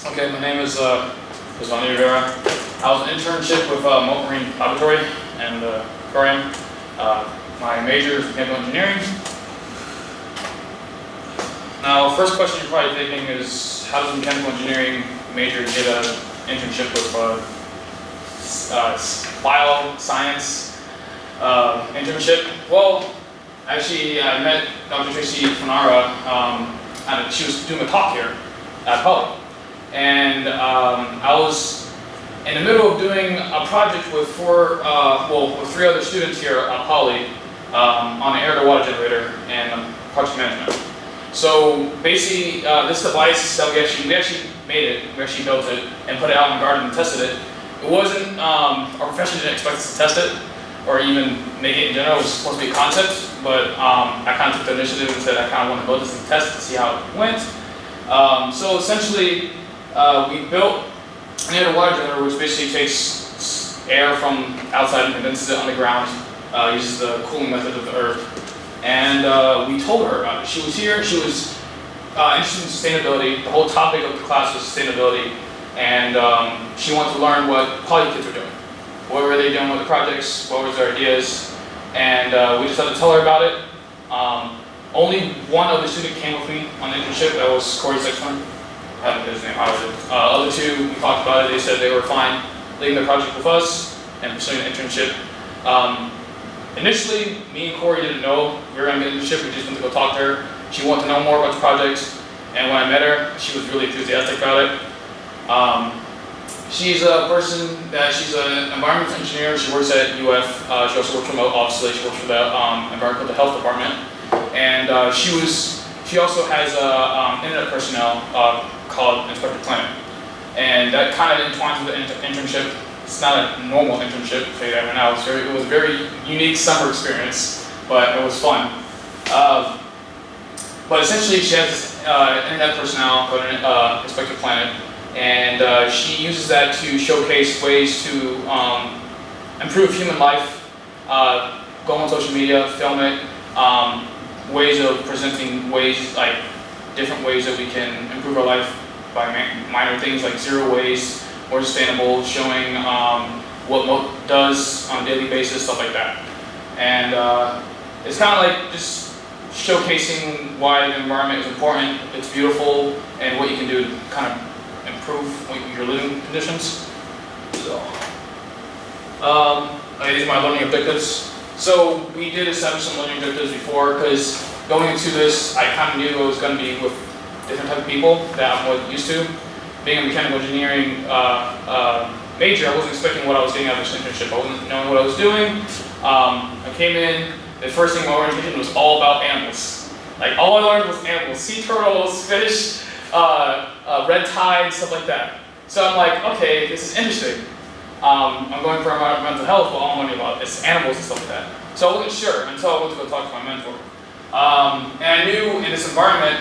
Okay, my name is Josvani Rivera. I was an internship with Mote Labratory and Aquarium. My major is mechanical engineering. Now, first question you're probably thinking is, how does a mechanical engineering major get an internship with bioscience internship? Well, actually, I met Dr. Tracy Fanara, and she was doing a talk here at Poly. And I was in the middle of doing a project with with 3 other students here at Poly on an air-to-water generator and project management. So basically, this device that we actually made it, we actually built it and put it out in the garden and tested it. It wasn't, our professor didn't expect us to test it or even make it in general. It was supposed to be a concept, but I kind of took the initiative and said I kind of want to build this and test to see how it went. So essentially, we built an air-to-water generator, which basically takes air from outside and condenses it on the ground, uses the cooling method of the earth. And we told her about it. She was here, she was interested in sustainability. The whole topic of the class was sustainability. And she wanted to learn what Poly kids were doing. What were they doing with the projects? What was their ideas? And we just had to tell her about it. Only one other student came with me on the internship. That was Corey Sexton. I haven't his name out of it. Other 2, we talked about it. They said they were fine leading the project with us and pursuing an internship. Initially, me and Corey didn't know we were going to get an internship. We just went to go talk to her. She wanted to know more about the project. And when I met her, she was really enthusiastic about it. She's a person that she's an environmental engineer. She works at UF. She also works remote, obviously. She works for the environmental health department. And she also has a internet personnel called Inspector Planet. And that kind of entwines with the internship. It's not a normal internship, I'll tell you that right now. It was a very unique summer experience, but it was fun. But essentially, she has internet personnel called Inspector Planet. And she uses that to showcase ways to improve human life, go on social media, film it, ways of presenting different ways that we can improve our life by minor things like zero waste, more sustainable, showing what Mote does on a daily basis, stuff like that. And it's kind of like just showcasing why the environment is important, it's beautiful, and what you can do to kind of improve your living conditions. So, these are my learning objectives. So we did establish some learning objectives before, because going into this, I kind of knew I was going to be with different type of people that I'm more used to. Being a mechanical engineering major, I wasn't expecting what I was getting out of this internship. I wasn't knowing what I was doing. I came in, the first thing my orientation was all about animals. Like, all I learned was animals, sea turtles, fish, red tide, stuff like that. So I'm like, okay, this is interesting. I'm going for environmental health, but all I'm learning about is animals and stuff like that. So I wasn't sure until I went to go talk to my mentor. And I knew in this environment,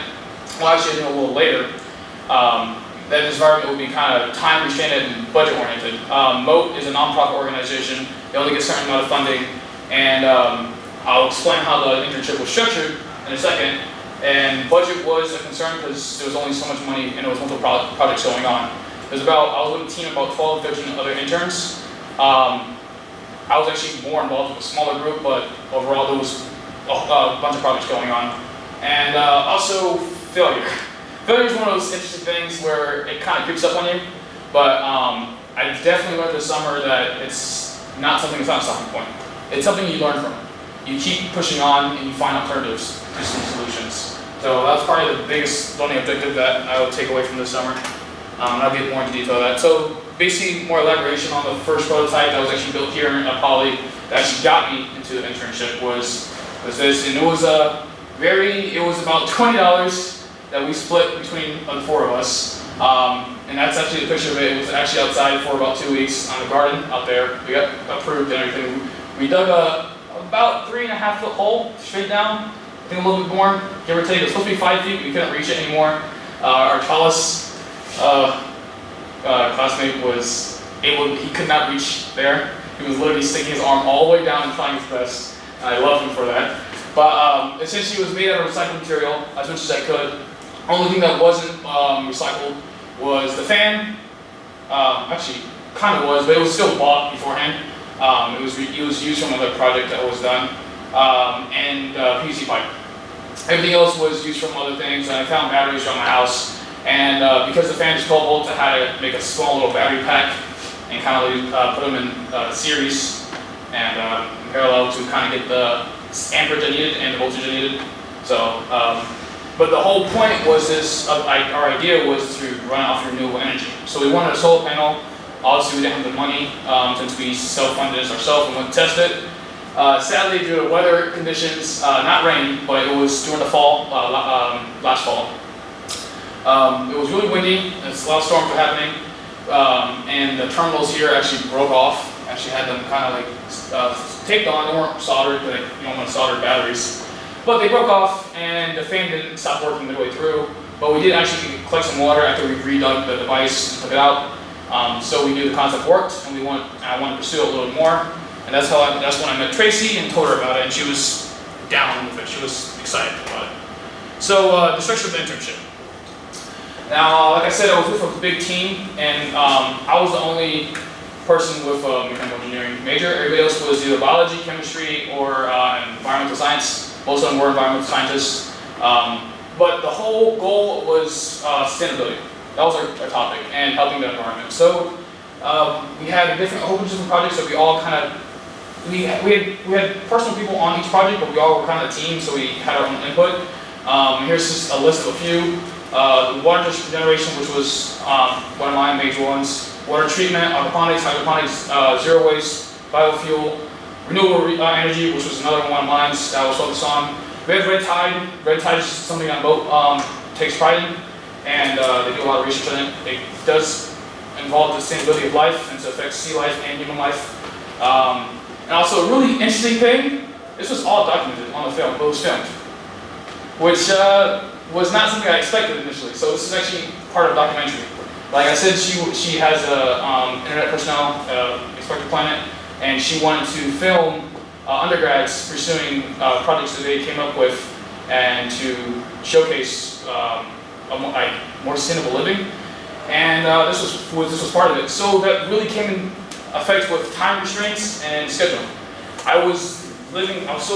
well, actually I knew a little later, that this environment would be kind of time restrained and budget oriented. Mote is a nonprofit organization. They only get a certain amount of funding, and I'll explain how the internship was structured in a second. And budget was a concern because there was only so much money and there was multiple projects going on. I was with a team of about 12, 13 other interns. I was actually more involved with a smaller group, but overall there was a bunch of projects going on. And also failure. Failure is one of those interesting things where it kind of creeps up on you, but I definitely learned this summer that it's not a stopping point. It's something you learn from. You keep pushing on and you find alternatives to some solutions. So that's probably the biggest learning objective that I would take away from this summer. And I'll get more into detail of that. So basically more elaboration on the first prototype that was actually built here at Poly that actually got me into the internship was this, and it was about $20 that we split between the 4 of us. And that's actually the picture of it. It was actually outside for about 2 weeks on the garden out there. We got approved and everything. We dug about 3.5-foot hole straight down. I think a little bit more, give or take. It was supposed to be 5 feet, we couldn't reach it anymore. Our tallest classmate he could not reach there. He was literally sticking his arm all the way down and trying his best. I love him for that. But essentially it was made out of recycled material as much as I could. Only thing that wasn't recycled was the fan. Actually, kind of was, but it was still bought beforehand. It was used from another project that was done, and PVC pipe. Everything else was used from other things, and I found batteries around my house. And because the fan is 12 volts, I had to make a small little battery pack and kind of put them in series and in parallel to kind of get the amperage I needed and the voltage I needed. So, but the whole point was this, our idea was to run off renewable energy. So we wanted a solar panel. Obviously we didn't have the money since we self-funded this ourselves and went to test it. Sadly, due to weather conditions, not rain, but it was during the fall, last fall. It was really windy, a lot of storms were happening, and the terminals here actually broke off. Actually had them kind of like taped on. They weren't soldered, but you don't want to solder batteries. But they broke off, and the fan didn't stop working midway through. But we did actually collect some water after we redug the device and took it out. So we knew the concept worked, and I wanted to pursue it a little bit more. And that's when I met Tracy and told her about it, and she was down with it. She was excited about it. So the structure of the internship. Now, like I said, I was with a big team, and I was the only person with a mechanical engineering major. Everybody else was either biology, chemistry, or environmental science. Most of them were environmental scientists. But the whole goal was sustainability. That was our topic, and helping the environment. So we had a whole bunch of different projects that we all kind of, we had personal people on each project, but we all were kind of a team, so we had our own input. Here's just a list of a few. Water generation, which was one of my major ones. Water treatment, hydroponics, zero waste, biofuel, renewable energy, which was another one of mine that I was focused on. We had red tide. Red tide is something that Mote takes pride in, and they do a lot of research on it. It does involve the sustainability of life, and it affects sea life and human life. And also a really interesting thing, this was all documented on the film, it was filmed, which was not something I expected initially. So this is actually part of the documentary. Like I said, she has a internet personnel, Expected Planet, and she wanted to film undergrads pursuing projects that they came up with and to showcase more sustainable living. And this was part of it. So that really came in effect with time restraints and schedule. I was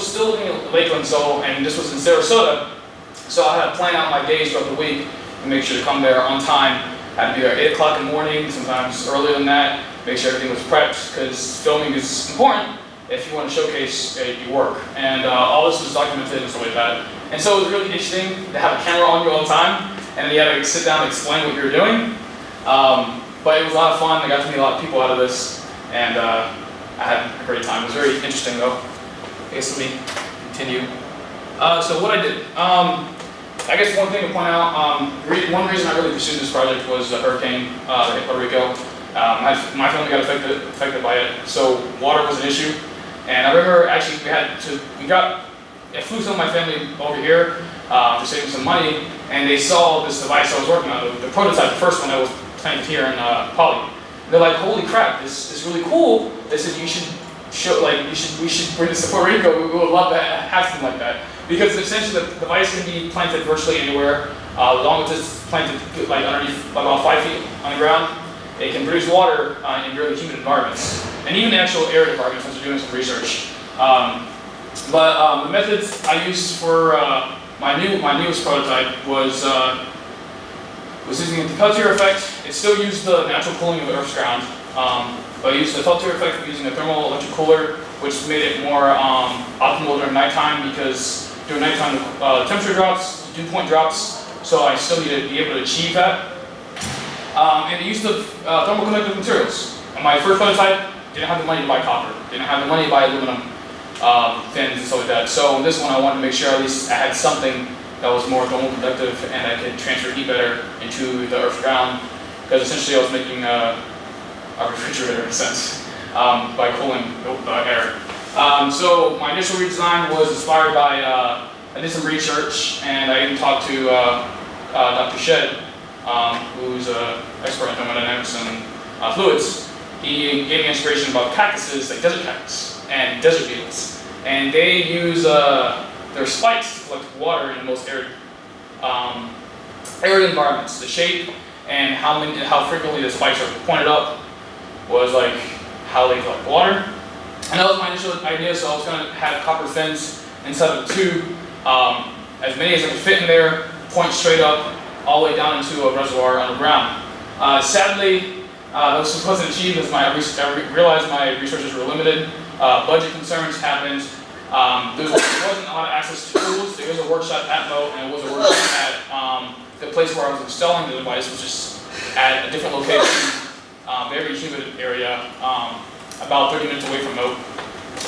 still living in Lakeland, and this was in Sarasota. So I had to plan out my days throughout the week and make sure to come there on time. I had to be there at 8 o'clock in the morning, sometimes earlier than that, make sure everything was prepped, because filming is important if you want to showcase your work. And all this was documented and stuff like that. And so it was really interesting to have a camera on you all the time, and then you had to sit down and explain what you were doing. But it was a lot of fun. I got to meet a lot of people out of this, and I had a great time. It was very interesting though. I guess let me continue. So what I did, I guess one thing to point out, one reason I really pursued this project was the hurricane that hit Puerto Rico. My family got affected by it, so water was an issue. And I remember actually I flew some of my family over here to save some money, and they saw this device I was working on, the prototype, the first one that was planted here in Poly. They're like, holy crap, this is really cool. They said we should bring this to Puerto Rico. We would love to have something like that. Because essentially the device can be planted virtually anywhere, as long as it's planted like underneath about 5 feet on the ground. It can produce water in really humid environments, and even the actual arid environments once you're doing some research. The methods I used for my newest prototype was using the Peltier effect. It still used the natural cooling of the Earth's ground, but I used the Peltier effect using a thermal electric cooler, which made it more optimal during nighttime, because during nighttime the temperature drops, dew point drops, so I still need to be able to achieve that. And it used the thermoconductive materials. On my first prototype, didn't have the money to buy copper, didn't have the money to buy aluminum fins and stuff like that. So in this one I wanted to make sure at least I had something that was more thermoconductive and that could transfer heat better into the Earth's ground, because essentially I was making a refrigerator in a sense by cooling the air. So my initial redesign was inspired by, I did some research, and I even talked to Dr. Shed, who's an expert in thermodynamics and fluids. He gave me inspiration about cactuses, like desert cactus and desert beetles. And they use their spikes to collect water in the most arid environments. The shape and how frequently the spikes are pointed up was like how they collect water. And that was my initial idea, so I was going to have copper fins inside of a tube, as many as I could fit in there, point straight up, all the way down into a reservoir underground. Sadly, this wasn't achieved as I realized my resources were limited. Budget concerns happened. There wasn't a lot of access to tools. There was a workshop at Mote, and it was a workshop at the place where I was installing the device, which is at a different location, very humid area, about 30 minutes away from Mote.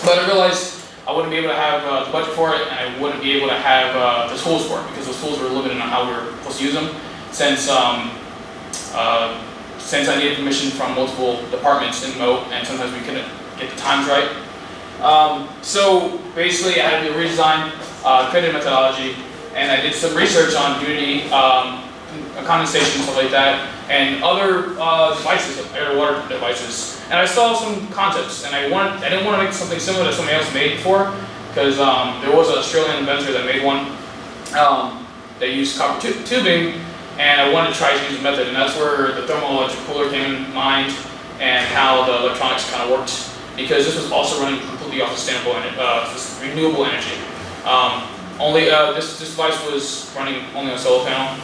But I realized I wouldn't be able to have the budget for it, and I wouldn't be able to have the tools for it, because those tools were limited on how we were supposed to use them, since I needed permission from multiple departments in Mote, and sometimes we couldn't get the times right. So basically I had to do a redesign, created a methodology, and I did some research on Unity, condensation, stuff like that, and other devices, air to water devices. And I saw some concepts, and I didn't want to make something similar that somebody else made before, because there was an Australian inventor that made one that used copper tubing, and I wanted to try to use the method, and that's where the thermoelectric cooler came in mind, and how the electronics kind of worked, because this was also running completely off sustainable renewable energy. This device was running only on a solar panel,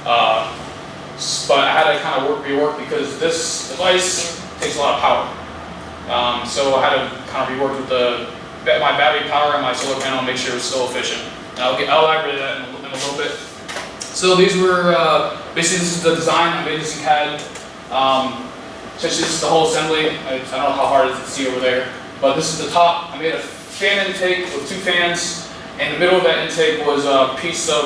but I had to kind of rework because this device takes a lot of power. So I had to kind of rework with my battery power and my solar panel and make sure it was still efficient. And I'll elaborate that in a little bit. So these were, basically this is the design. I made this in CAD. Essentially this is the whole assembly. I don't know how hard it is to see over there, but this is the top. I made a fan intake with 2 fans. In the middle of that intake was a piece of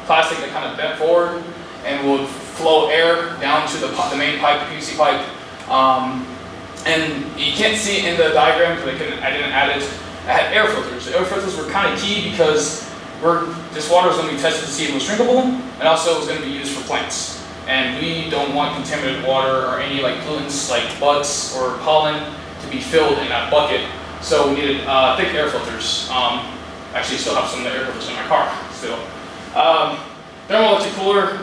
plastic that kind of bent forward and would flow air down to the main pipe, the PVC pipe. And you can't see it in the diagram because I didn't add it. I had air filters. The air filters were kind of key because this water was going to be tested to see if it was drinkable, and also it was going to be used for plants. And we don't want contaminated water or any like pollutants like bugs or pollen to be filled in that bucket. So we needed thick air filters. Actually, still have some of the air filters in my car still. Thermoelectric cooler,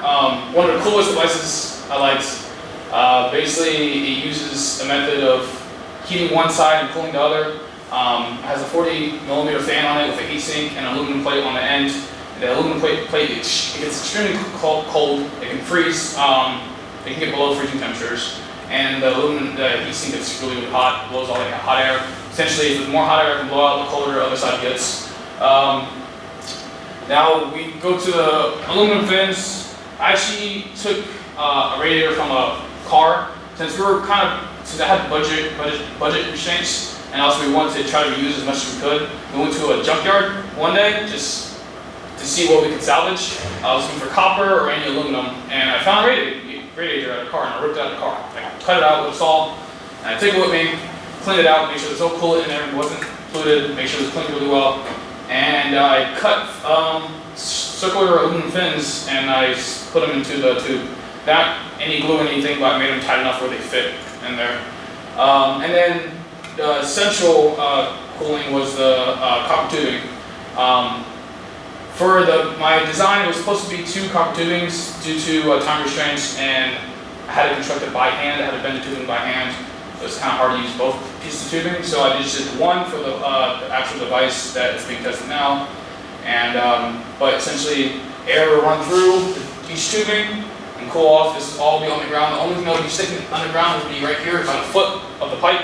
one of the coolest devices I liked. Basically, it uses a method of heating one side and cooling the other. It has a 40mm fan on it with a heat sink and an aluminum plate on the end. The aluminum plate it gets extremely cold. It can freeze. It can get below freezing temperatures. And the heat sink gets really hot, blows all that hot air. Essentially, if there's more hot air, it can blow out, the colder the other side gets. Now we go to the aluminum fins. I actually took a radiator from a car, since I had budget restraints, and also we wanted to try to reuse as much as we could. We went to a junkyard one day just to see what we could salvage. I was looking for copper or any aluminum, and I found a radiator out of the car, and I ripped it out of the car. I cut it out with a saw, and I took it with me, cleaned it out, make sure there's no coolant in there, it wasn't polluted, make sure it was cleaned really well. And I cut circular aluminum fins and I put them into the tube. Not any glue or anything, but I made them tight enough where they fit in there. And then the central cooling was the copper tubing. For my design, it was supposed to be 2 copper tubings due to time restraints, and I had to construct it by hand. I had to bend the tubing by hand. It was kind of hard to use both pieces of tubing, so I just did one for the actual device that is being tested now. And but essentially, air will run through each tubing and cool off. This will all be on the ground. The only thing that will be sticking underground would be right here, about a foot of the pipe.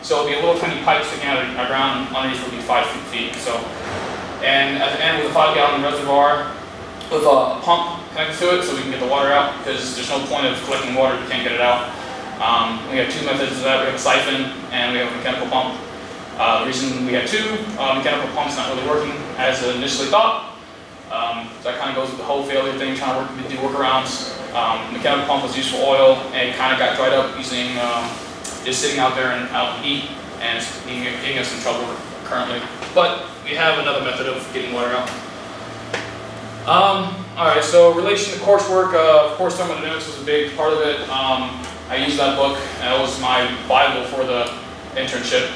So it'll be a little tiny pipe sticking out of the ground. Underneath will be 5 feet. So, and at the end, with a 5-gallon reservoir with a pump connected to it, so we can get the water out. Because there's no point of collecting water if we can't get it out. We have 2 methods of that. We have a siphon and we have a mechanical pump. The reason we have 2 mechanical pumps not really working as initially thought. So that kind of goes with the whole failure thing, trying to do workarounds. Mechanical pump was used for oil and it kind of got dried up using just sitting out there and out in heat, and it's getting us in trouble currently. But we have another method of getting water out. Alright, so relation to coursework, of course thermodynamics was a big part of it. I used that book, and that was my Bible for the internship.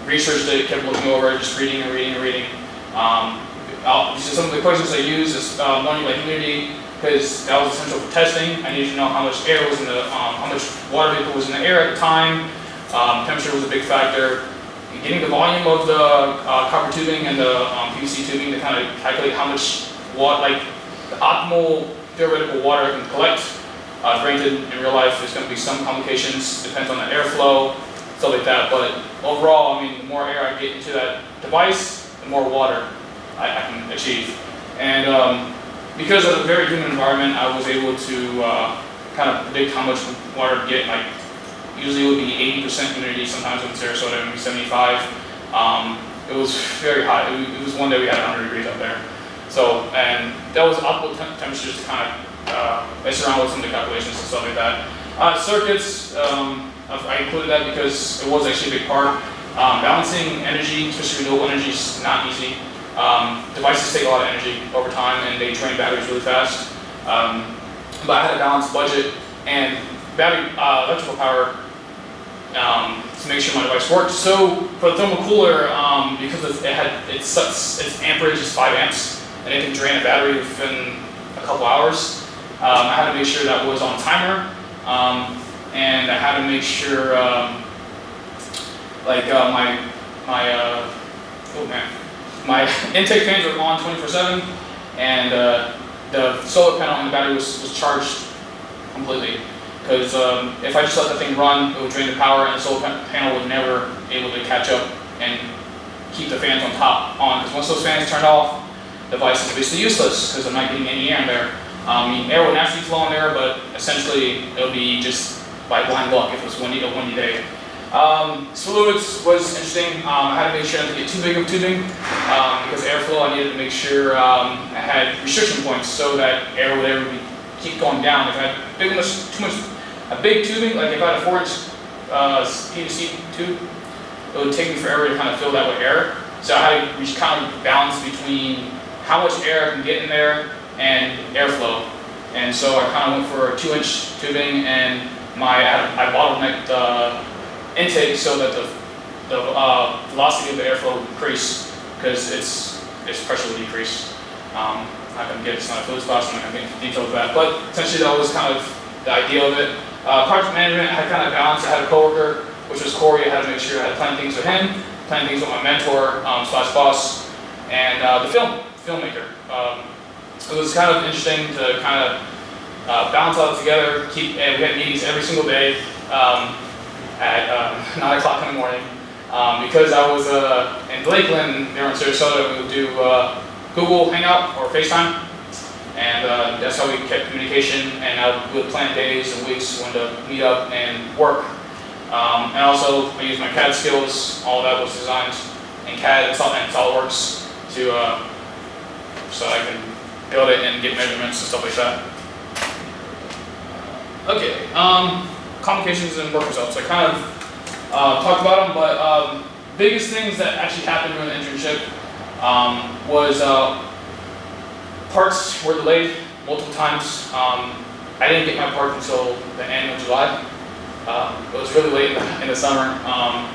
Researched it, kept looking over it, just reading and reading and reading. Some of the questions I use is learning about humidity, because that was essential for testing. I needed to know how much air was in the, how much water vapor was in the air at the time. Temperature was a big factor. Getting the volume of the copper tubing and the PVC tubing to kind of calculate how much water, like the optimal theoretical water I can collect. Granted, in real life, there's going to be some complications, depends on the airflow, stuff like that. But overall, I mean, the more air I get into that device, the more water I can achieve. And because of the very humid environment, I was able to kind of predict how much water to get. Like, usually it would be 80% humidity, sometimes in Sarasota, it would be 75. It was very hot. It was one day we had 100 degrees up there. So, and that was optimal temperatures to kind of mess around with some of the calculations and stuff like that. Circuits, I included that because it was actually a big part. Balancing energy, especially renewable energy, is not easy. Devices take a lot of energy over time and they drain batteries really fast. But I had a balanced budget and battery electrical power to make sure my device worked. So for the thermal cooler, because its amperage is 5 amps and it can drain a battery within a couple hours, I had to make sure that was on timer, and I had to make sure my intake fans were on 24/7, and the solar panel on the battery was charged completely. Because if I just let the thing run, it would drain the power, and the solar panel would never be able to catch up and keep the fans on top on. Because once those fans turned off, the device is basically useless because I'm not getting any air in there. I mean, air would naturally flow in there, but essentially it would be just by blind luck if it was a windy day. Fluids was interesting. I had to make sure not to get too big of tubing because airflow. I needed to make sure I had restriction points so that air would ever keep going down. If I had a big tubing, like if I had a 4-inch PVC tube, it would take me forever to kind of fill that with air. So I had to kind of balance between how much air I can get in there and airflow. And so I kind of went for a 2-inch tubing, and I bottlenecked the intake so that the velocity of the airflow would increase because its pressure would decrease. I'm not going to get, it's not a fluids class, I'm not going to get into details of that, but essentially that was kind of the idea of it. Project management, I had kind of balanced. I had a coworker, which was Corey. I had to make sure I had planned things with him, planned things with my mentor slash boss, and the filmmaker. It was kind of interesting to kind of balance all together. We had meetings every single day at 9 o'clock in the morning. Because I was in Lakeland, they were in Sarasota, we would do Google Hangout or FaceTime. And that's how we kept communication, and we would plan days and weeks when to meet up and work. And also, I used my CAD skills. All that was designed in CAD and SolidWorks so I can build it and get measurements and stuff like that. Okay, complications and work results. I kind of talked about them, but biggest things that actually happened during the internship was parts were delayed multiple times. I didn't get my part until the end of July. It was really late in the summer,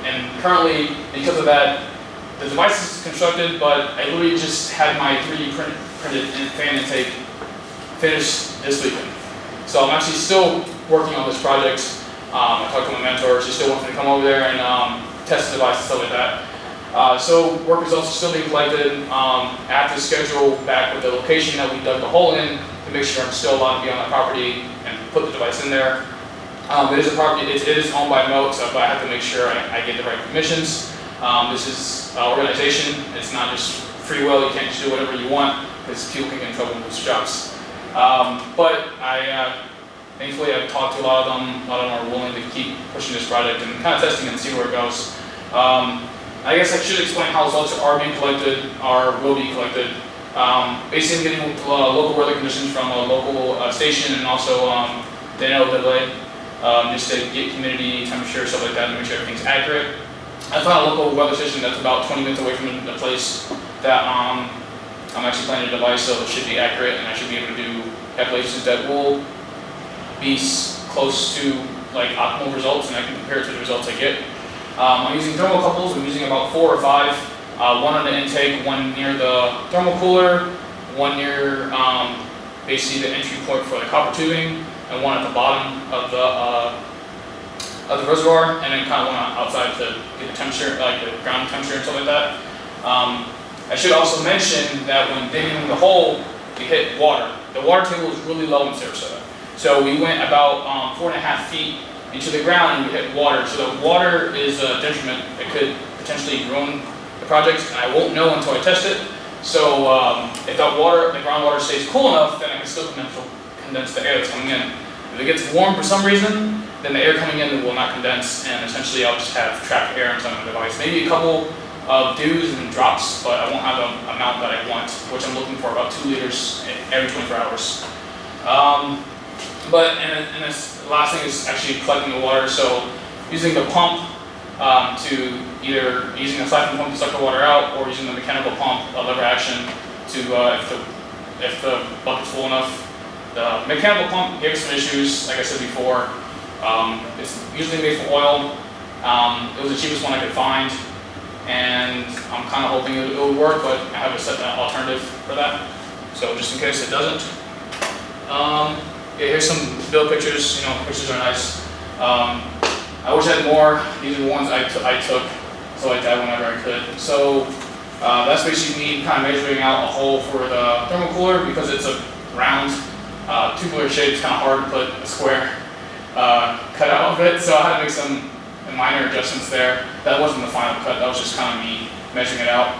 and currently, because of that, the device is constructed, but I literally just had my 3D printed fan intake finished this weekend. So I'm actually still working on this project. I talked to my mentor. She still wants me to come over there and test the device and stuff like that. So work results are still being collected. I have to schedule back with the location that we dug the hole in to make sure I'm still allowed to be on that property and put the device in there. It is a property, it is owned by Mote, so I have to make sure I get the right permissions. This is organization. It's not just free will. You can't just do whatever you want because people can get in trouble with jobs. But thankfully I've talked to a lot of them. A lot of them are willing to keep pushing this project and kind of testing and see where it goes. I guess I should explain how results are being collected or will be collected. Basically getting local weather conditions from a local station and also the delay, just to get humidity, temperature, stuff like that, to make sure everything's accurate. I found a local weather station that's about 20 minutes away from the place that I'm actually planning a device, so it should be accurate, and I should be able to do calculations that will be close to like optimal results, and I can compare it to the results I get. I'm using thermocouples. I'm using about 4 or 5. One on the intake, one near the thermal cooler, one near basically the entry point for the copper tubing, and one at the bottom of the reservoir, and then kind of one outside to get the temperature, like the ground temperature and stuff like that. I should also mention that when digging the hole, we hit water. The water table is really low in Sarasota. So we went about 4.5 feet into the ground and we hit water. So the water is a detriment that could potentially ruin the project, and I won't know until I test it. So if that water, the groundwater stays cool enough, then I can still condense the air that's coming in. If it gets warm for some reason, then the air coming in will not condense, and essentially I'll just have trapped air inside my device. Maybe a couple of dews and drops, but I won't have the amount that I want, which I'm looking for about 2 liters every 24 hours. And this last thing is actually collecting the water. So using the pump to either using a siphon pump to suck the water out, or using the mechanical pump, a lever action, to if the bucket's full enough. The mechanical pump gave us some issues, like I said before. It's usually made from oil. It was the cheapest one I could find, and I'm kind of hoping it will work, but I have a set alternative for that. So just in case it doesn't. Yeah, here's some build pictures. Pictures are nice. I wish I had more. These are the ones I took, so like that whenever I could. So that's basically me kind of measuring out a hole for the thermal cooler, because it's a round, tubular shape. It's kind of hard to put a square cut out of it, so I had to make some minor adjustments there. That wasn't the final cut, that was just kind of me measuring it out.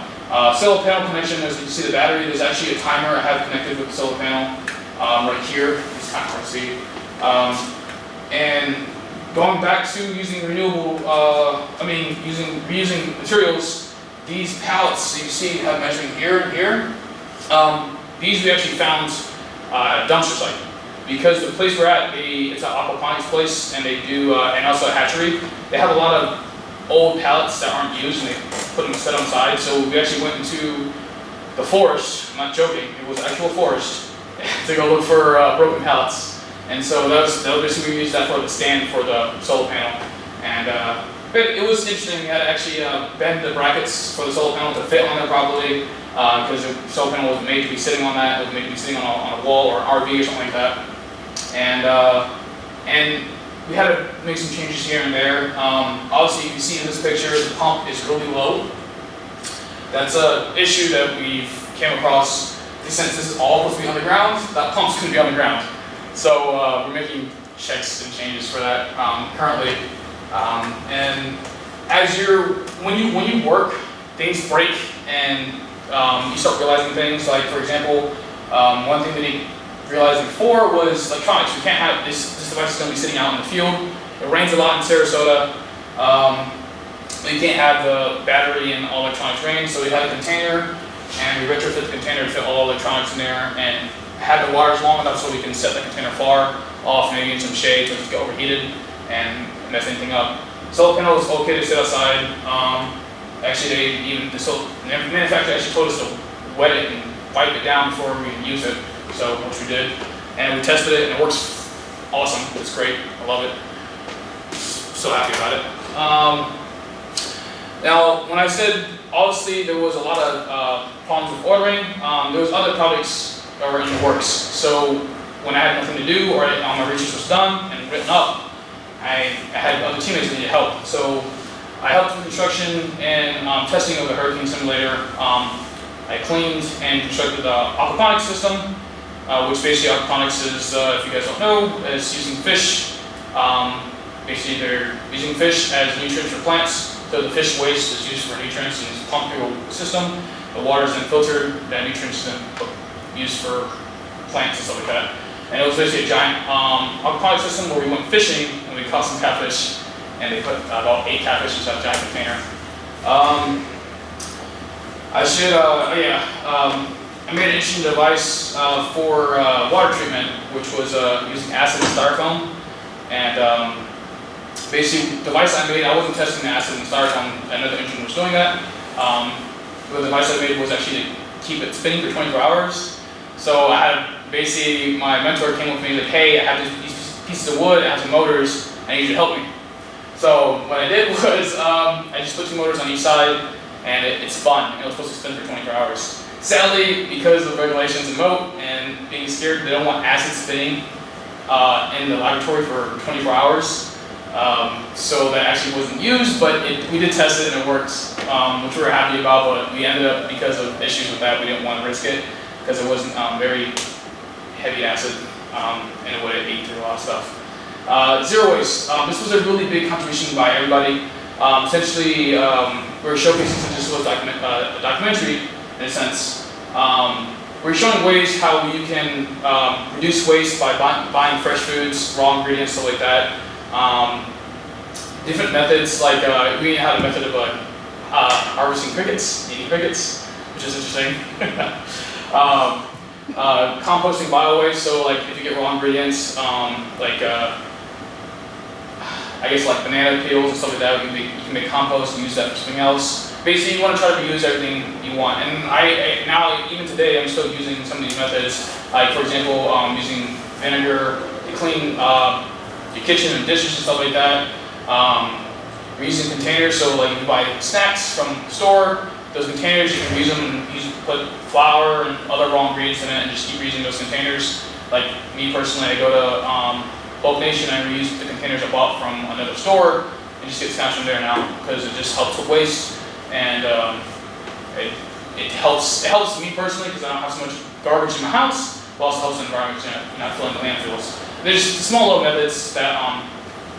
Solar panel connection, as you can see the battery, there's actually a timer I have connected with the solar panel right here. It's kind of hard to see. And going back to using reusing materials, these pallets you see have measuring here and here. These we actually found at a dumpster site, because the place we're at, it's an aquaponics place, and they do, and also a hatchery. They have a lot of old pallets that aren't used, and they put them set on side. So we actually went into the forest. I'm not joking; it was actual forest to go look for broken pallets. And so that was basically, we used that for the stand for the solar panel. And it was interesting. We had to actually bend the brackets for the solar panel to fit on there properly, because the solar panel was made to be sitting on that. It was made to be sitting on a wall or an RV or something like that. And we had to make some changes here and there. Obviously, you can see in this picture, the pump is really low. That's an issue that we've came across. Since this is all supposed to be underground, that pump's going to be underground. So we're making checks and changes for that currently. And when you work, things break, and you start realizing things. Like, for example, one thing that he realized before was electronics. We can't have this device is going to be sitting out in the field. It rains a lot in Sarasota. You can't have the battery and all electronics range, so we had a container, and we retrofit the container to fit all electronics in there, and had the wires long enough so we can set the container far off, maybe in some shade, so it doesn't get overheated and mess anything up. Solar panel is okay to sit outside. Actually, the manufacturer actually told us to wet it and wipe it down before we can use it, so which we did, and we tested it, and it works awesome. It's great. I love it. So happy about it. Now, when I said obviously there was a lot of problems with ordering, there was other projects that were in the works. So when I had nothing to do, or all my research was done and written up, I had other teammates that needed help. So I helped with construction and testing of the hurricane simulator. I cleaned and constructed the aquaponics system, which basically aquaponics is, if you guys don't know, is using fish. Basically, they're using fish as nutrients for plants. So the fish waste is used for nutrients and is pumped through a system. The water is then filtered, that nutrients is then used for plants and stuff like that. And it was basically a giant aquaponics system where we went fishing and we caught some catfish, and they put about 8 catfish inside a giant container. I made an interesting device for water treatment, which was using acid and styrofoam. And basically, the device I made, I wasn't testing the acid and styrofoam. Another engineer was doing that. The device I made was actually to keep it spinning for 24 hours. So I had basically, my mentor came with me and said, hey, I have these pieces of wood, I have some motors, I need you to help me. So what I did was, I just put 2 motors on each side, and it spun. It was supposed to spin for 24 hours. Sadly, because of regulations in Mote and and being scared. They don't want acid spinning in the laboratory for 24 hours. So that actually wasn't used, but we did test it and it worked, which we were happy about, but we ended up, because of issues with that, we didn't want to risk it because it wasn't very heavy acid and it would have ate through a lot of stuff. Zero waste. This was a really big contribution by everybody. Essentially, we were showcasing, since this was a documentary in a sense, we're showing ways how you can reduce waste by buying fresh foods, raw ingredients, stuff like that. Different methods, like we had a method of harvesting crickets, eating crickets, which is interesting. Composting bio-waste, so like if you get raw ingredients, I guess like banana peels and stuff like that, you can make compost and use that for something else. Basically, you want to try to use everything you want. And I now, even today, I'm still using some of these methods. Like for example, using vinegar to clean your kitchen and dishes and stuff like that. We're using containers, so like you buy snacks from the store, those containers, you can use them and put flour and other raw ingredients in it and just keep reusing those containers. Like me personally, I go to Bulk Nation and I reuse the containers I bought from another store and just get snacks from there now because it just helps with waste and it helps me personally because I don't have so much garbage in my house, but also helps the environment because you're not filling the landfills. There's small little methods that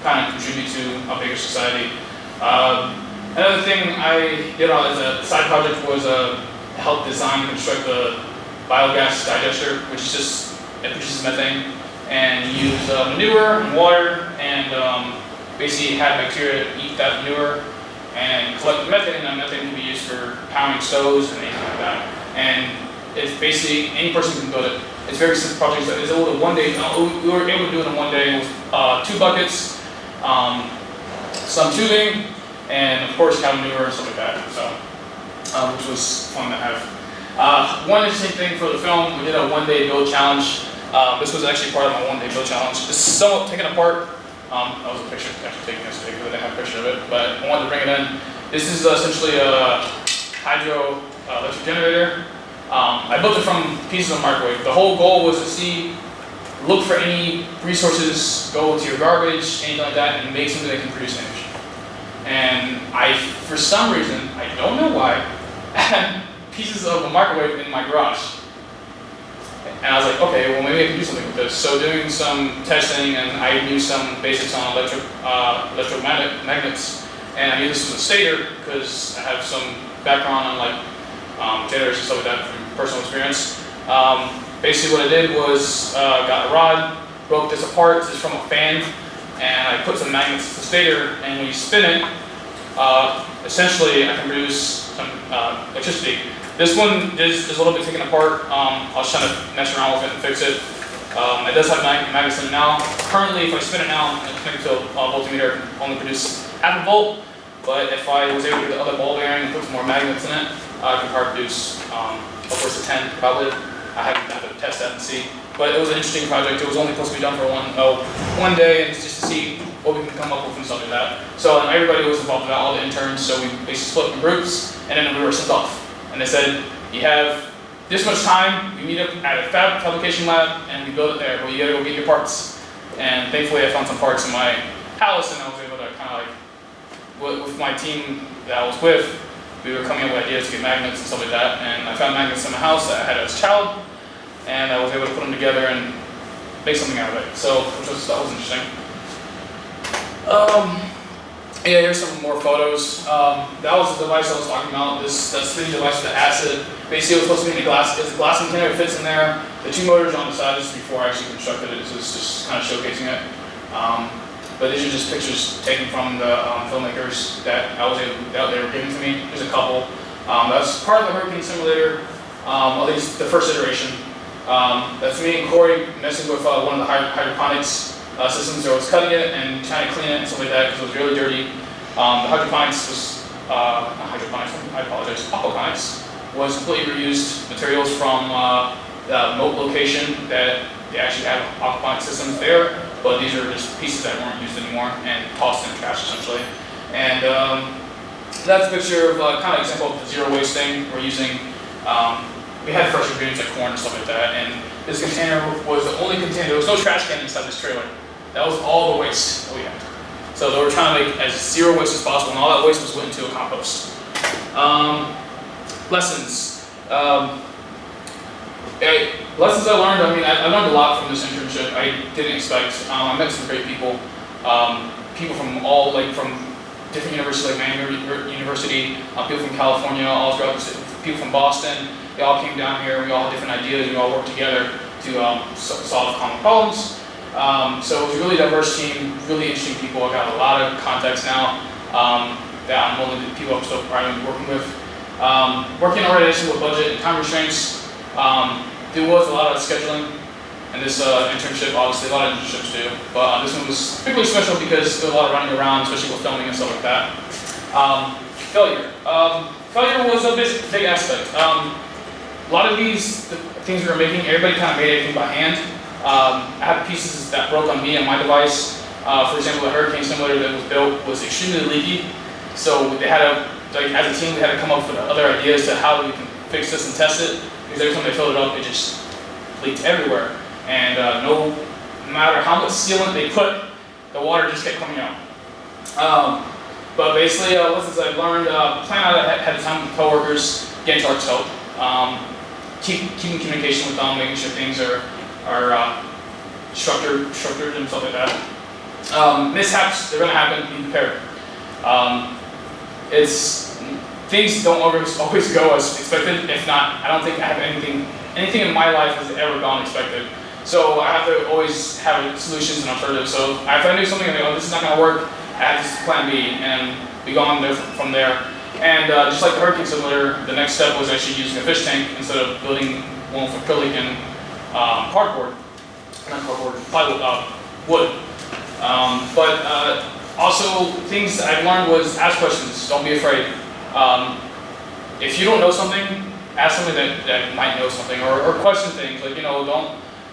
kind of contribute to a bigger society. Another thing I did as a side project was help design and construct the biogas digester, which is just, it produces methane, and use manure and water and basically have bacteria eat that manure and collect the methane, and that methane can be used for powering stoves and anything like that. And it's basically, any person can build it. It's very simple project. It's able to one day, we were able to do it in one day. It was 2 buckets, some tubing, and of course cow manure and stuff like that, so, which was fun to have. One interesting thing for the film, we did a 1-day build challenge. This was actually part of my 1-day build challenge. This is somewhat taken apart. That was a picture actually taken yesterday because I didn't have a picture of it, but I wanted to bring it in. This is essentially a hydro electric generator. I built it from pieces of microwave. The whole goal was to look for any resources, go to your garbage, anything like that, and make something that can produce energy. And for some reason, I don't know why, I had pieces of a microwave in my garage. And I was like, okay, well maybe I can do something with this. So doing some testing, and I knew some basics on electromagnets, and I knew this was a stator because I have some background on like generators and stuff like that from personal experience. Basically what I did was got a rod, broke this apart. This is from a fan, and I put some magnets to the stator, and when you spin it, essentially I can produce some electricity. This one is a little bit taken apart. I was trying to mess around with it and fix it. It does have magnets in it now. Currently, if I spin it now and connect it to a voltmeter, it only produce half a volt. But if I was able to get the other ball bearing and put some more magnets in it, I can probably produce upwards of 10 probably. I haven't had to test that and see. But it was an interesting project. It was only supposed to be done for one day, and just to see what we can come up with and stuff like that. So everybody was involved with that, all the interns. So we basically split in groups, and then we were sent off. And they said, you have this much time, we meet up at a fabrication lab, and we build it there, but you gotta go get your parts. And thankfully I found some parts in my house, and I was able to kind of like, with my team that I was with, we were coming up with ideas to get magnets and stuff like that. And I found magnets in my house that I had as a child, and I was able to put them together and make something out of it. So, that was interesting. Yeah, here's some more photos. That was the device I was talking about. That's the device with the acid. Basically, it was supposed to be in a glass. It's a glass container. It fits in there. The 2 motors on the side. This is before I actually constructed it. This is just kind of showcasing it. But these are just pictures taken from the filmmakers that they were giving to me. There's a couple. That's part of the Hurricane Simulator. At least the first iteration. That's me and Corey messing with one of the hydroponics systems. I was cutting it and trying to clean it and stuff like that because it was really dirty. The hydroponics was, not hydroponics, I apologize, aquaponics was completely reused materials from the Mote location that they actually have aquaponics systems there, but these are just pieces that weren't used anymore and tossed in the trash essentially. And that's a picture of kind of example of the zero waste thing. We're using we had fresh ingredients like corn and stuff like that, and this container was the only container, there was no trash can inside this trailer. That was all the waste that we had. So they were trying to make as zero waste as possible, and all that waste was went into a compost. Lessons. Lessons I learned, I mean, I learned a lot from this internship. I didn't expect. I met some great people. People from all, like from different universities, like Miami University, people from California, all throughout the city, people from Boston. They all came down here, we all had different ideas, we all worked together to solve common problems. So it was a really diverse team, really interesting people. I got a lot of contacts now that I'm willing to, people I'm still probably working with. Working already with budget and time restraints. There was a lot of scheduling in this internship, obviously a lot of internships do, but this one was particularly special because there was a lot of running around, especially with filming and stuff like that. Failure. Failure was a big aspect. A lot of these things we were making, everybody kind of made everything by hand. I had pieces that broke on me and my device. For example, the hurricane simulator that was built was extremely leaky, so they had to, like as a team, we had to come up with other ideas to how we can fix this and test it. Because every time they filled it up, it just leaked everywhere, and no matter how much sealant they put, the water just kept coming out. But basically, lessons I've learned: plan out ahead of time with coworkers, get in touch help. Keeping communication with them, making sure things are structured and stuff like that. Mishaps, they're going to happen, be prepared. Things don't always go as expected. If not, I don't think I have anything in my life has ever gone expected. So I have to always have solutions and alternatives. So if I do something and I go, this is not going to work, I have this plan B, and we go on there from there. And just like the hurricane simulator, the next step was actually using a fish tank instead of building one with acrylic and plywood, wood. But also things I've learned was ask questions. Don't be afraid. If you don't know something, ask somebody that might know something, or question things. Like, you know,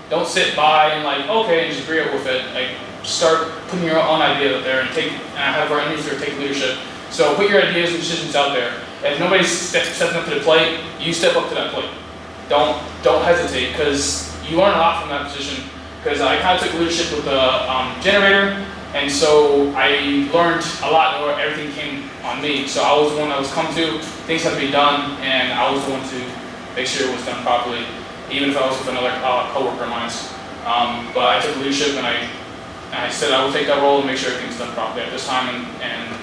don't sit by and like, okay, and just agree with it. Like, start putting your own idea out there and have our enemies here take leadership. So put your ideas and decisions out there. If nobody's stepping up to the plate, you step up to that plate. Don't hesitate, because you learn a lot from that position. Because I kind of took leadership with the generator, and so I learned a lot where everything came on me. So I was the one that was come to, things had to be done, and I was the one to make sure it was done properly, even if I was with another coworker of mine. But I took leadership, and I said I would take that role and make sure everything's done properly at this time, and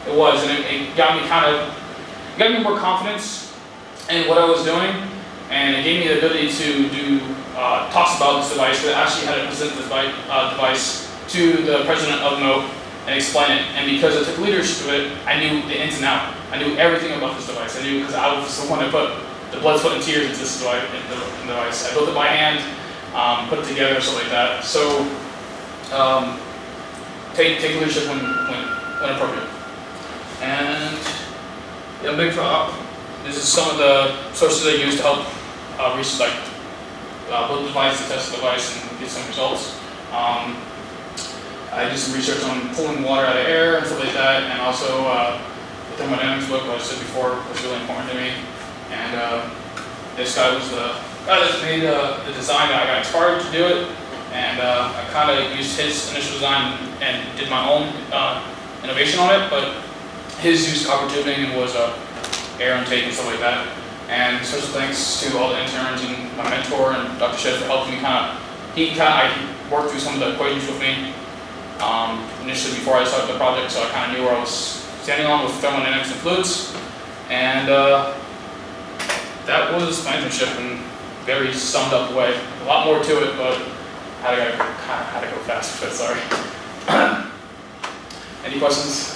it was, and it got me more confidence in what I was doing, and it gave me the ability to do talks about this device, but actually had to present this device to the president of Mote and explain it. And because I took leadership of it, I knew the ins and outs. I knew everything about this device. I knew, because I was the one that put the blood, sweat, and tears into this device. I built it by hand, put it together, stuff like that. So take leadership when appropriate. And yeah, this is some of the sources I use to help research, build the device, test the device, and get some results. I did some research on pulling water out of air and stuff like that, and also the thermodynamics book, what I said before, was really important to me. And this guy was the guy that made the design that I got inspired to do it, and I kind of used his initial design and did my own innovation on it, but his used copper tubing and was air intake and stuff like that. And special thanks to all the interns and my mentor and Dr. Shed for helping me I worked through some of the equations with me initially before I started the project, so I kind of knew where I was standing on with thermodynamics and fluids. And that was my internship in a very summed up way. A lot more to it, but I had to go fast with it, sorry. Any questions?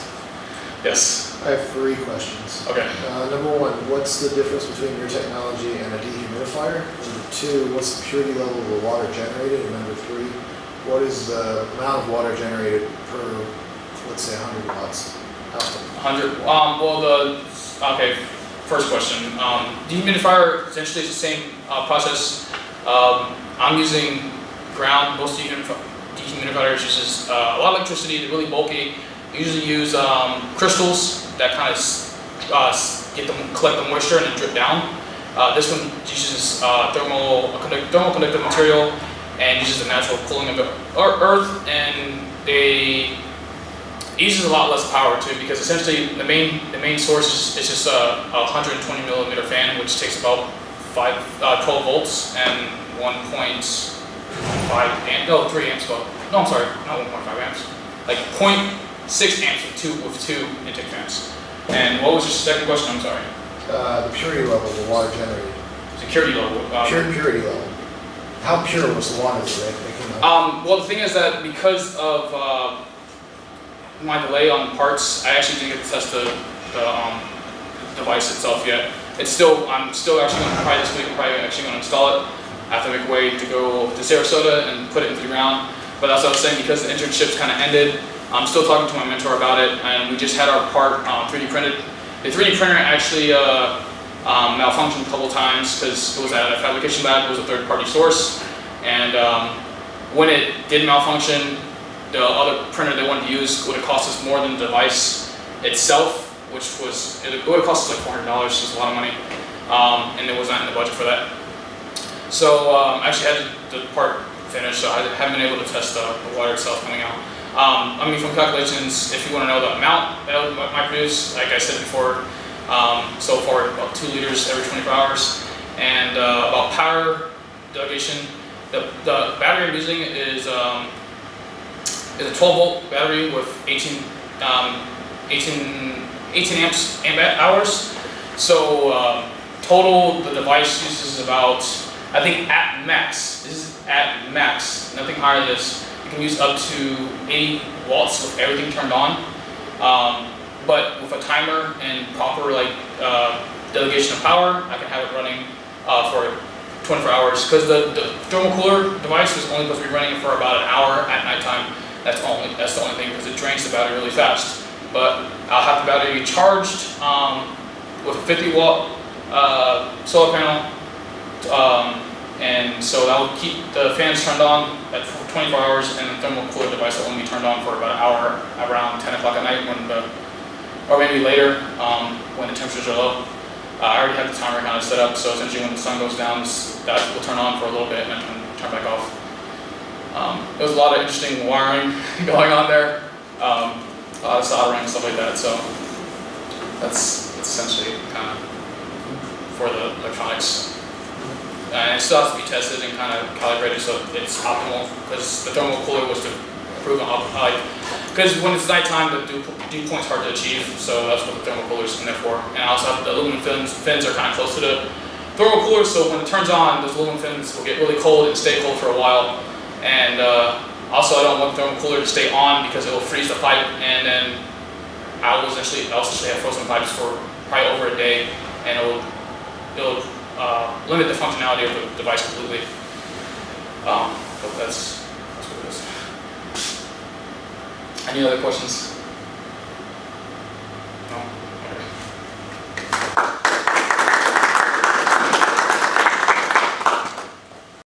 Yes. I have 3 questions. Okay. Number 1, what's the difference between your technology and a dehumidifier? Number 2, what's the purity level of the water generated? And number 3, what is the amount of water generated per, let's say, 100 watts? 100. Okay. First question. Dehumidifier essentially is the same process. I'm using ground. Most dehumidifiers uses a lot of electricity. They're really bulky. I usually use crystals that kind of collect the moisture and then drip down. This one uses thermal conductive material and uses the natural cooling of the earth, and it uses a lot less power too, because essentially the main source is just a 120 millimeter fan, which takes about 12 volts and 1.5 amp, no 3 amps, but no, I'm sorry, not 1.5 amps, like 0.6 amps with two intake fans. And what was your second question? I'm sorry. The purity level of the water generated. Security level. Purity level. How pure was the water that came out? Well, the thing is that because of my delay on parts, I actually didn't get to test the device itself yet. I'm still actually going to try this week. I'm probably actually going to install it. I have to make a way to go to Sarasota and put it into the ground. But that's what I was saying, because the internship's kind of ended. I'm still talking to my mentor about it, and we just had our part 3D printed. The 3D printer actually malfunctioned a couple times because it was at a fabrication lab. It was a third-party source, and when it did malfunction, the other printer they wanted to use would have cost us more than the device itself, which it would have cost us like $400, which is a lot of money, and it was not in the budget for that. So I actually had the part finished, so I haven't been able to test the water itself coming out. I mean, from calculations, if you want to know the amount that it might produce, like I said before, so far about 2 liters every 24 hours. And about power delegation, the battery I'm using is a 12 volt battery with 18 amp hours. So total, the device uses about, I think at max, this is at max, nothing higher than this, you can use up to 80 watts with everything turned on. But with a timer and proper delegation of power, I can have it running for 24 hours. Because the thermal cooler device is only supposed to be running for about an hour at nighttime. That's the only thing, because it drains the battery really fast. But I'll have the battery charged with a 50 watt solar panel, and so that will keep the fans turned on at 24 hours, and the thermal cooler device will only be turned on for about an hour around 10 o'clock at night, or maybe later when the temperatures are low. I already have the timer kind of set up, so essentially when the sun goes down, that will turn on for a little bit and then turn back off. There was a lot of interesting wiring going on there, a lot of soldering and stuff like that, so that's essentially kind of for the electronics. And it still has to be tested and kind of calibrated so it's optimal, because the thermal cooler was to prove because when it's nighttime, the dew point's hard to achieve, so that's what the thermal cooler is in there for. And I also have the aluminum fins are kind of close to the thermal cooler, so when it turns on, those aluminum fins will get really cold and stay cold for a while. And also, I don't want the thermal cooler to stay on because it will freeze the pipe, and then I'll essentially have frozen pipes for probably over a day, and it'll limit the functionality of the device completely. But that's what it is. Any other questions?